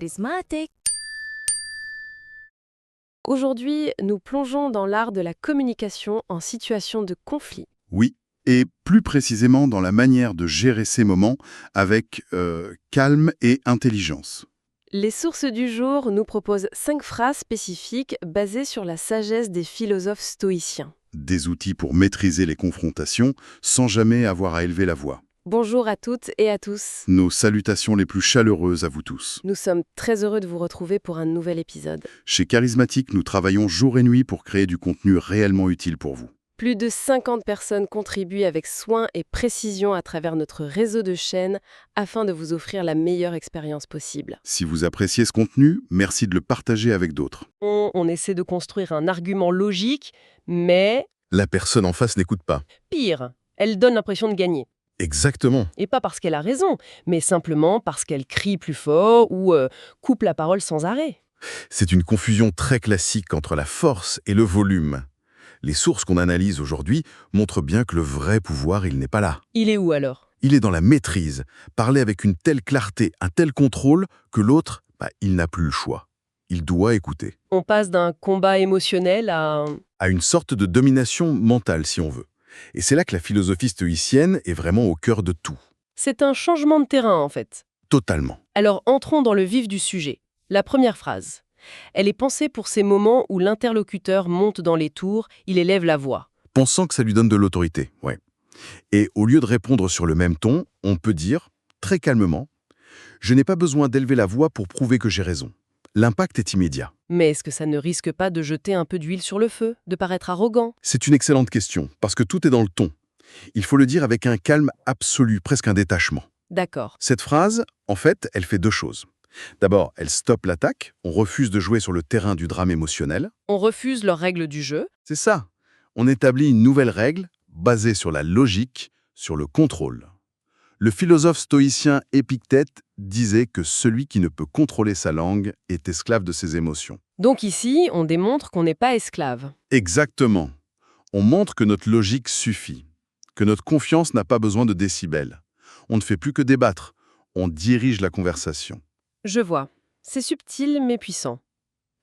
charismatic. Aujourd'hui, nous plongeons dans l'art de la communication en situation de conflit. Oui, et plus précisément dans la manière de gérer ces moments avec calme et intelligence. Les sources du jour nous proposent 5 phrases spécifiques basées sur la sagesse des philosophes stoïciens. Des outils pour maîtriser les confrontations sans jamais avoir à élever la voix. Bonjour à toutes et à tous. Nos salutations les plus chaleureuses à vous tous. Nous sommes très heureux de vous retrouver pour un nouvel épisode. Chez Charismatic, nous travaillons jour et nuit pour créer du contenu réellement utile pour vous. Plus de 50 personnes contribuent avec soin et précision à travers notre réseau de chaînes afin de vous offrir la meilleure expérience possible. Si vous appréciez ce contenu, merci de le partager avec d'autres. On essaie de construire un argument logique, mais La personne en face n'écoute pas. pire, elle donne l'impression de gagner. Exactement. Et pas parce qu'elle a raison, mais simplement parce qu'elle crie plus fort ou coupe la parole sans arrêt. C'est une confusion très classique entre la force et le volume. Les sources qu'on analyse aujourd'hui montrent bien que le vrai pouvoir, il n'est pas là. Il est où alors ? Il est dans la maîtrise, parler avec une telle clarté, un tel contrôle, que l'autre, il n'a plus le choix. Il doit écouter. On passe d'un combat émotionnel à À une sorte de domination mentale, si on veut. Et c'est là que la philosophie stoïcienne est vraiment au cœur de tout. C'est un changement de terrain en fait. Totalement. Alors entrons dans le vif du sujet. La première phrase. Elle est pensée pour ces moments où l'interlocuteur monte dans les tours, il élève la voix. Pensant que ça lui donne de l'autorité, ouais. Et au lieu de répondre sur le même ton, on peut dire, très calmement, « Je n'ai pas besoin d'élever la voix pour prouver que j'ai raison. » L'impact est immédiat. Mais est-ce que ça ne risque pas de jeter un peu d'huile sur le feu, de paraître arrogant ? C'est une excellente question, parce que tout est dans le ton. Il faut le dire avec un calme absolu, presque un détachement. D'accord. Cette phrase, en fait, elle fait deux choses. D'abord, elle stoppe l'attaque, on refuse de jouer sur le terrain du drame émotionnel. On refuse leurs règles du jeu. C'est ça. On établit une nouvelle règle basée sur la logique, sur le contrôle. Le philosophe stoïcien Épictète disait que celui qui ne peut contrôler sa langue est esclave de ses émotions. Donc ici, on démontre qu'on n'est pas esclave. Exactement. On montre que notre logique suffit, que notre confiance n'a pas besoin de décibels. On ne fait plus que débattre, on dirige la conversation. Je vois. C'est subtil mais puissant.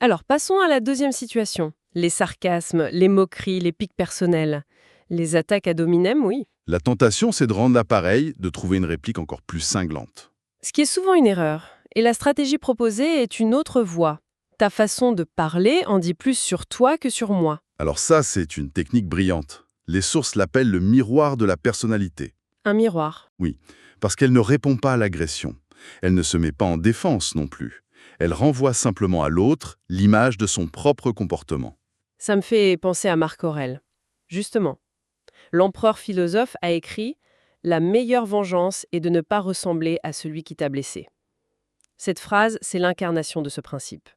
Alors passons à la deuxième situation. Les sarcasmes, les moqueries, les piques personnelles. Les attaques ad hominem, oui. La tentation, c'est de rendre l'appareil, de trouver une réplique encore plus cinglante. Ce qui est souvent une erreur. Et la stratégie proposée est une autre voie. Ta façon de parler en dit plus sur toi que sur moi. Alors ça, c'est une technique brillante. Les sources l'appellent le miroir de la personnalité. Un miroir. Parce qu'elle ne répond pas à l'agression. Elle ne se met pas en défense non plus. Elle renvoie simplement à l'autre l'image de son propre comportement. Ça me fait penser à Marc Aurèle. Justement, l'empereur philosophe a écrit « La meilleure vengeance est de ne pas ressembler à celui qui t'a blessé ». Cette phrase, c'est l'incarnation de ce principe.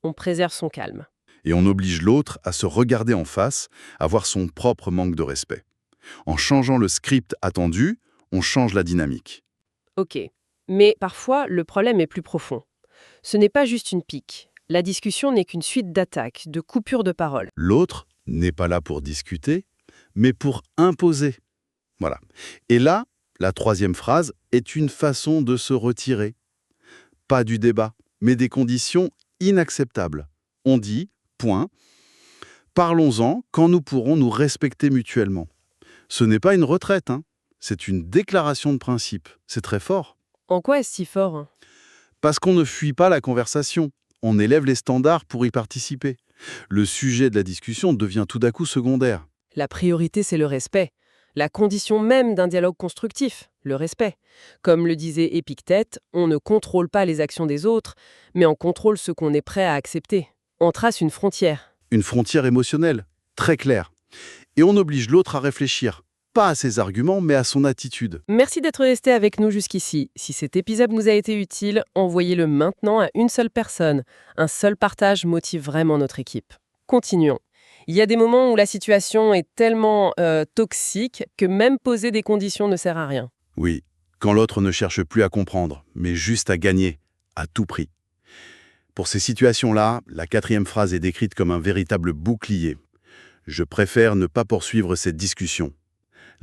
On préserve son calme. Et on oblige l'autre à se regarder en face, à voir son propre manque de respect. En changeant le script attendu, on change la dynamique. Ok. Mais parfois, le problème est plus profond. Ce n'est pas juste une pique. La discussion n'est qu'une suite d'attaques, de coupures de parole. L'autre n'est pas là pour discuter, mais pour imposer. Voilà. Et là, la troisième phrase est une façon de se retirer. Pas du débat, mais des conditions inacceptables. On dit, point, parlons-en quand nous pourrons nous respecter mutuellement. Ce n'est pas une retraite, c'est une déclaration de principe. C'est très fort. En quoi est-ce si fort ? Parce qu'on ne fuit pas la conversation. On élève les standards pour y participer. Le sujet de la discussion devient tout d'un coup secondaire. La priorité, c'est le respect. La condition même d'un dialogue constructif, le respect. Comme le disait Épictète, on ne contrôle pas les actions des autres, mais on contrôle ce qu'on est prêt à accepter. On trace une frontière. Une frontière émotionnelle, très claire. Et on oblige l'autre à réfléchir. Pas à ses arguments, mais à son attitude. Merci d'être resté avec nous jusqu'ici. Si cet épisode nous a été utile, envoyez-le maintenant à une seule personne. Un seul partage motive vraiment notre équipe. Continuons. Il y a des moments où la situation est tellement toxique que même poser des conditions ne sert à rien. Oui, quand l'autre ne cherche plus à comprendre, mais juste à gagner, à tout prix. Pour ces situations-là, la quatrième phrase est décrite comme un véritable bouclier. Je préfère ne pas poursuivre cette discussion.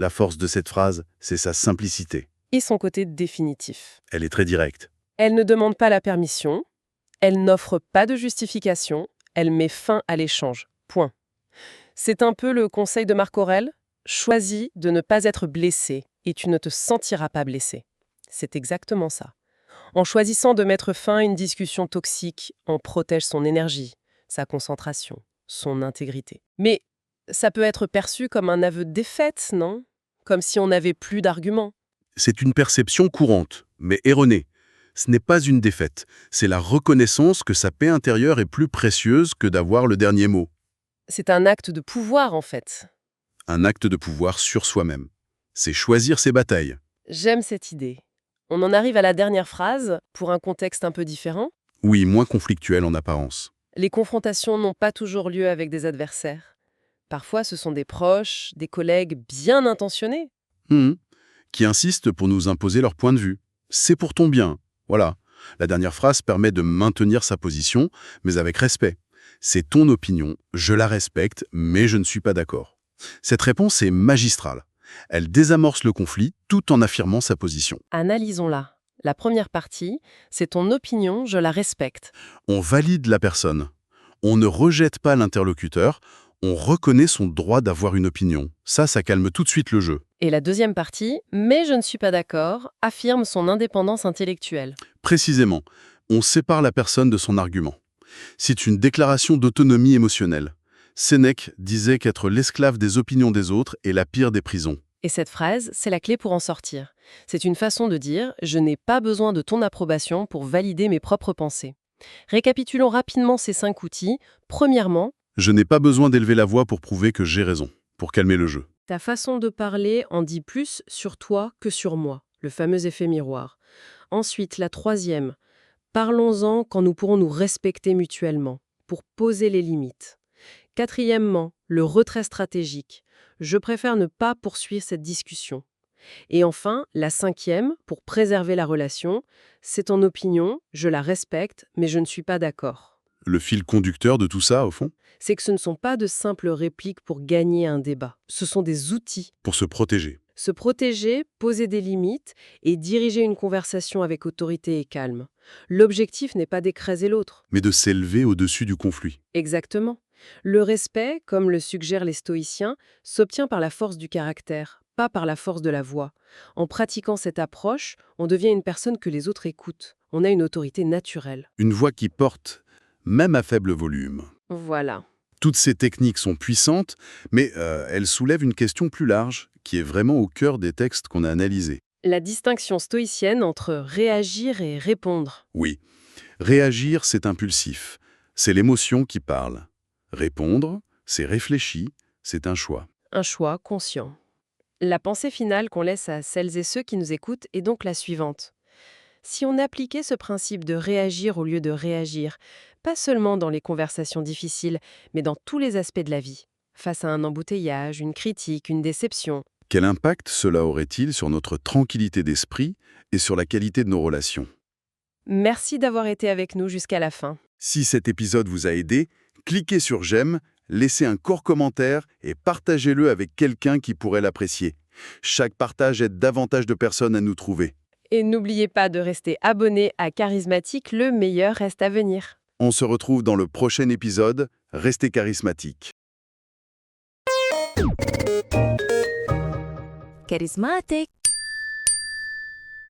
La force de cette phrase, c'est sa simplicité. Et son côté définitif. Elle est très directe. Elle ne demande pas la permission, Elle n'offre pas de justification, elle met fin à l'échange. Point. C'est un peu le conseil de Marc Aurèle. Choisis de ne pas être blessé et tu ne te sentiras pas blessé. C'est exactement ça. En choisissant de mettre fin à une discussion toxique, on protège son énergie, sa concentration, son intégrité. Mais ça peut être perçu comme un aveu de défaite, non? Comme si on n'avait plus d'arguments. C'est une perception courante, mais erronée. Ce n'est pas une défaite, c'est la reconnaissance que sa paix intérieure est plus précieuse que d'avoir le dernier mot. C'est un acte de pouvoir, en fait. Un acte de pouvoir sur soi-même. C'est choisir ses batailles. J'aime cette idée. On en arrive à la dernière phrase, pour un contexte un peu différent. Oui, moins conflictuel en apparence. Les confrontations n'ont pas toujours lieu avec des adversaires. Parfois, ce sont des proches, des collègues bien intentionnés. Qui insistent pour nous imposer leur point de vue. C'est pour ton bien. Voilà. La dernière phrase permet de maintenir sa position, mais avec respect. C'est ton opinion, je la respecte, mais je ne suis pas d'accord. Cette réponse est magistrale. Elle désamorce le conflit tout en affirmant sa position. Analysons-la. La première partie, c'est ton opinion, je la respecte. On valide la personne. On ne rejette pas l'interlocuteur. On reconnaît son droit d'avoir une opinion. Ça calme tout de suite le jeu. Et la deuxième partie, mais je ne suis pas d'accord, affirme son indépendance intellectuelle. Précisément, on sépare la personne de son argument. C'est une déclaration d'autonomie émotionnelle. Sénèque disait qu'être l'esclave des opinions des autres est la pire des prisons. Et cette phrase, c'est la clé pour en sortir. C'est une façon de dire « je n'ai pas besoin de ton approbation pour valider mes propres pensées ». Récapitulons rapidement ces 5 outils. Premièrement, Je n'ai pas besoin d'élever la voix pour prouver que j'ai raison, pour calmer le jeu. ta façon de parler en dit plus sur toi que sur moi, le fameux effet miroir. Ensuite, la troisième, parlons-en quand nous pourrons nous respecter mutuellement, pour poser les limites. Quatrièmement, le retrait stratégique. Je préfère ne pas poursuivre cette discussion. Et enfin, la cinquième, pour préserver la relation, c'est ton opinion, je la respecte, mais je ne suis pas d'accord. Le fil conducteur de tout ça, au fond, C'est que ce ne sont pas de simples répliques pour gagner un débat. Ce sont des outils. pour se protéger. Se protéger, poser des limites et diriger une conversation avec autorité et calme. L'objectif n'est pas d'écraser l'autre. Mais de s'élever au-dessus du conflit. Exactement. Le respect, comme le suggèrent les stoïciens, s'obtient par la force du caractère, pas par la force de la voix. En pratiquant cette approche, on devient une personne que les autres écoutent. On a une autorité naturelle. Une voix qui porte, même à faible volume. Voilà. Toutes ces techniques sont puissantes, mais elles soulèvent une question plus large, qui est vraiment au cœur des textes qu'on a analysés. La distinction stoïcienne entre réagir et répondre. Oui, réagir, c'est impulsif. C'est l'émotion qui parle. Répondre, c'est réfléchi, c'est un choix. Un choix conscient. La pensée finale qu'on laisse à celles et ceux qui nous écoutent est donc la suivante. Si on appliquait ce principe de réagir au lieu de réagir, pas seulement dans les conversations difficiles, mais dans tous les aspects de la vie, face à un embouteillage, une critique, une déception, Quel impact cela aurait-il sur notre tranquillité d'esprit et sur la qualité de nos relations? merci d'avoir été avec nous jusqu'à la fin. Si cet épisode vous a aidé, cliquez sur j'aime, laissez un court commentaire et partagez-le avec quelqu'un qui pourrait l'apprécier. Chaque partage aide davantage de personnes à nous trouver. Et n'oubliez pas de rester abonné à Charismatique, le meilleur reste à venir. On se retrouve dans le prochain épisode. Restez charismatique. Charismatic.